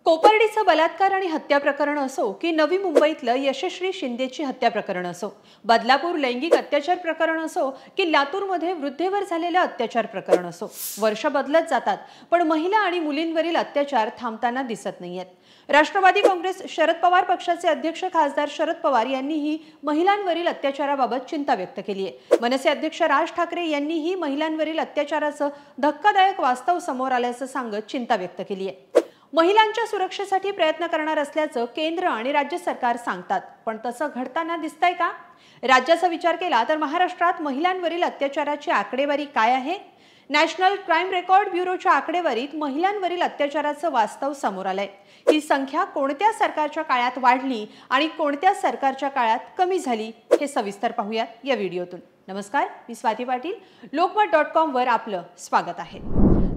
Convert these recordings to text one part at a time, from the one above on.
कोपर्डीचं बलात्कार आणि हत्या प्रकरण असो की नवी मुंबईतलं यशश्री शिंदेची हत्या प्रकरण असो, बदलापूर लैंगिक अत्याचार प्रकरण असो की लातूरमध्ये वृद्धेवर झालेलं अत्याचार प्रकरण असो, वर्ष बदलत जातात पण महिला आणि मुलींवरील अत्याचार थांबताना दिसत नाहीयेत। राष्ट्रवादी काँग्रेस शरद पवार पक्षाचे अध्यक्ष खासदार शरद पवार यांनीही महिलांवरील अत्याचाराबाबत चिंता व्यक्त केली आहे। मनसे अध्यक्ष राज ठाकरे यांनीही महिलांवरील अत्याचाराचं धक्कादायक वास्तव समोर आल्याचं सांगत चिंता व्यक्त केली आहे। महिलांच्या सुरक्षेसाठी प्रयत्न करणार असल्याचं केंद्र आणि राज्य सरकार सांगतात, पण तसं घडताना दिसतंय का? राज्याचा विचार केला तर महाराष्ट्रात महिलांवरील अत्याचाराची आकडेवारी काय आहे? नॅशनल क्राइम रेकॉर्ड ब्युरोच्या आकडेवारीत महिलांवरील अत्याचाराचं वास्तव समोर आलंय। ही संख्या कोणत्या सरकारच्या काळात वाढली आणि कोणत्या सरकारच्या काळात कमी झाली हे सविस्तर पाहूयात या व्हिडिओतून। नमस्कार, मी स्वाती पाटील, lokmat.com वर आपलं स्वागत आहे।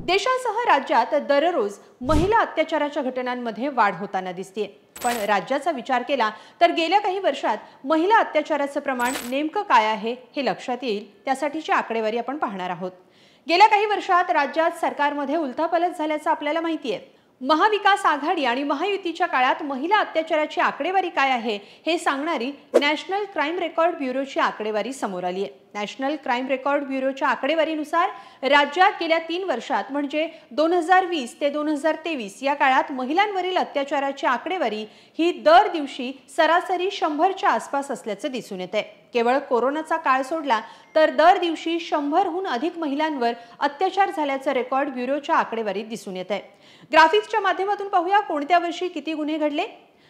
देशासह राज्यात दररोज महिला अत्याचाराच्या घटनांमध्ये वाढ होताना दिसते, पण राज्याचा विचार केला तर गेल्या काही वर्षात महिला अत्याचाराचं प्रमाण नेमकं काय आहे हे लक्षात येईल। त्यासाठीची आकडेवारी आपण पाहणार आहोत। गेल्या काही वर्षात राज्यात सरकारमध्ये उलथापालथ झाल्याचं आपल्याला माहिती आहे। महाविकास आघाडी आणि महायुतीच्या काळात महिला अत्याचाराची आकडेवारी काय आहे हे सांगणारी नॅशनल क्राइम रेकॉर्ड ब्युरोची आकडेवारी समोर आली आहे। नॅशनल क्राइम रेकॉर्ड ब्युरोच्या आकडेवारीनुसार राज्यात गेल्या 3 वर्षात म्हणजे 2020 ते 2023 या काळात महिलांवरील अत्याचाराची आकडेवारी ही दर दिवशी सरासरी 100च्या आसपास असल्याचं दिसून येते। केवळ कोरोनाचा काळ सोडला तर दर दिवशी 100हून अधिक महिलांवर अत्याचार झाल्याचं रेकॉर्ड ब्युरोच्या आकडेवारीत दिसून येते। ग्राफिक्सच्या माध्यमातून पाहूया कोणत्या वर्षी किती गुन्हे घडले।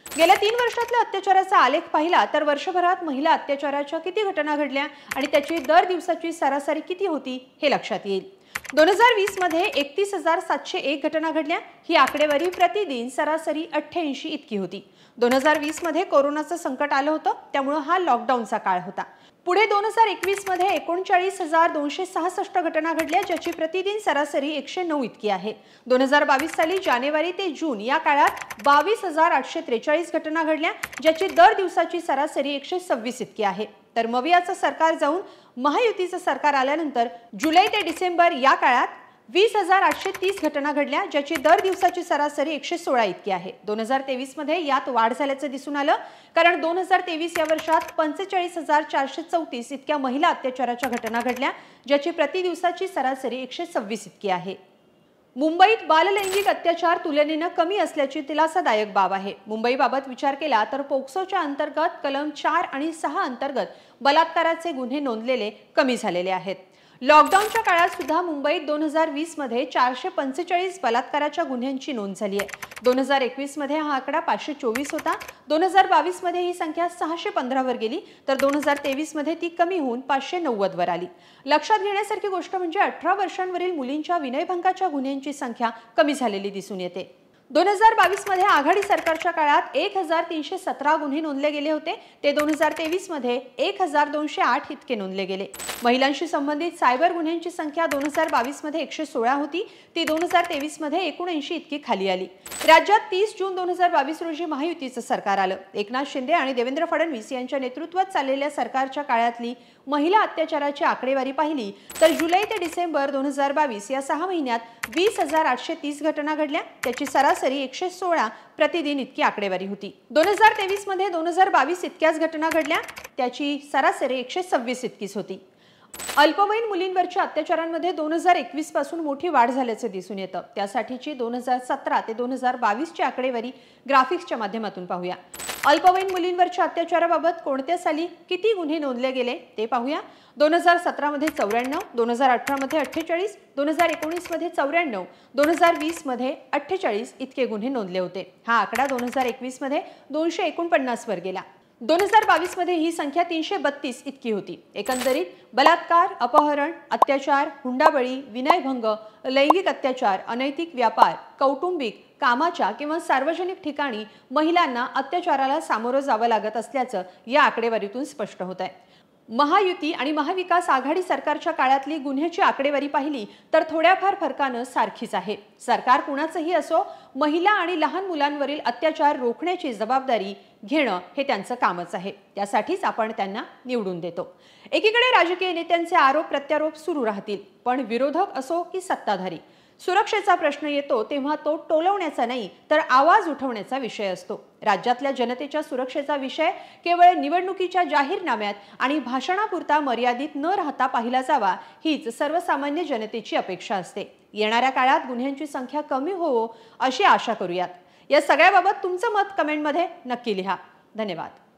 गेल्या 3 वर्षातल्या अत्याचाराचा आलेख पाहिला तर वर्षभरात महिला अत्याचाराच्या किती घटना घडल्या आणि त्याची दर दिवसाची सरासरी किती होती हे लक्षात येईल। 2020 मध्ये 31,701 घटना घडल्या। ही आकडेवारी प्रतिदिन सरासरी 88 इतकी होती। 2020 मध्ये कोरोनाचं संकट आलं होतं, त्यामुळे हा लॉकडाऊनचा काळ होता। पुढे 2021 मध्ये 39,266 घटना घडल्या, ज्याची प्रतिदिन सरासरी 109 इतकी आहे। 2022 साली जानेवारी ते जून या काळात 22,843 घटना घडल्या, ज्याची दर दिवसाची सरासरी 126 इतकी आहे। तर मवियाचं सरकार जाऊन महायुतीचं सरकार आल्यानंतर जुलै ते डिसेंबर या काळात 20,830 घटना घडल्या, ज्याची दर दिवसाची सरासरी 116 इतकी आहे। 2023 मध्ये यात वाढ झाल्याचं दिसून आलं, कारण 2023 या वर्षात 45,434 इतक्या महिला अत्याचाराच्या घटना घडल्या, ज्याची प्रति दिवसाची सरासरी 126 इतकी आहे। मुंबईत बाललैंगिक अत्याचार तुलनेने कमी असल्याची दिलासादायक बाब आहे। मुंबईबाबत विचार केला तर पोक्सोच्या अंतर्गत कलम 4 आणि 6 अंतर्गत बलात्काराचे गुन्हे नोंदलेले कमी झालेले आहेत। लॉकडाऊनच्या काळात सुद्धा मुंबईत 2020 मध्ये 445 बलात्काराच्या गुन्ह्यांची नोंद झाली आहे। 2021 मध्ये हा आकडा 524 होता। 2022 मध्ये ही संख्या 615 वर गेली, तर 2023 मध्ये ती कमी होऊन 590 वर आली। लक्षात घेण्यासारखी गोष्ट म्हणजे 18 वर्षांवरील मुलींच्या विनयभंगाच्या गुन्ह्यांची संख्या कमी झालेली दिसून येते। 2022 मध्ये आघाडी सरकारच्या काळात 1,317 गुन्हे नोंदले गेले होते, ते 2023 मध्ये 1,208 इतके नोंदले गेले। महिलांशी संबंधित सायबर गुन्ह्यांची संख्या 2022 मध्ये 116 होती, ती 2023 मध्ये 79 इतकी खाली आली। राज्यात 30 जून 2022 रोजी महायुतीचं सरकार आलं। एकनाथ शिंदे आणि देवेंद्र फडणवीस यांच्या नेतृत्वात चाललेल्या सरकारच्या काळातली महिला अत्याचाराची आकडेवारी पाहिली तर जुलै ते डिसेंबर 2022 या 6 महिन्यात 20,830 घटना घडल्या, त्याची सरासरी 116 प्रतिदिन इतकी आकडेवारी होती। 2023 मध्ये 2022 इतक्याच घटना घडल्या, त्याची सरासरी 126 इतकीच होती। अल्पवयीन मुलींवरच्या अत्याचारांमध्ये 2021 पासून मोठी वाढ झाल्याचं दिसून येतं। त्यासाठीची 2017 ते 2022 ची आकडेवारी ग्राफिक्सच्या माध्यमातून पाहूया। अल्पवयीन मुलींवरच्या अत्याचाराबाबत कोणत्या साली किती गुन्हे नोंदले गेले ते पाहूया। 2017 मध्ये 94, 2018 मध्ये 48, 2019 मध्ये 94, 2020 मध्ये 48 इतके गुन्हे नोंदले होते। हा आकडा 2021 मध्ये 249 वर गेला। 2022 मध्ये ही संख्या 332 इतकी होती। एकंदरीत बलात्कार, अपहरण, अत्याचार, हुंडाबळी, विनयभंग, लैंगिक अत्याचार, अनैतिक व्यापार, कौटुंबिक, कामाच्या किंवा सार्वजनिक ठिकाणी महिलांना अत्याचाराला सामोरं जावं लागत असल्याचं या आकडेवारीतून स्पष्ट होत आहे। महायुती आणि महाविकास आघाडी सरकारच्या काळातली गुन्ह्याची आकडेवारी पाहिली तर थोड्याफार फरकानं सारखीच आहे। सरकार कुणाचंही असो, महिला आणि लहान मुलांवरील अत्याचार रोखण्याची जबाबदारी घेणं हे त्यांचं कामच आहे। त्यासाठीच आपण त्यांना निवडून देतो। एकीकडे राजकीय नेत्यांचे आरोप प्रत्यारोप सुरू राहतील, पण विरोधक असो की सत्ताधारी, सुरक्षेचा प्रश्न येतो तेव्हा तो टोलवण्याचा नाही तर आवाज उठवण्याचा विषय असतो। राज्यातल्या जनतेच्या सुरक्षेचा विषय केवळ निवडणुकीच्या जाहीरनाम्यात आणि भाषणापुरता मर्यादित न राहता पाहिला जावा हीच सर्वसामान्य जनतेची अपेक्षा असते। येणाऱ्या काळात गुन्ह्यांची संख्या कमी होवो अशी आशा करूयात। या सगळ्याबाबत तुमचं मत कमेंटमध्ये नक्की लिहा। धन्यवाद।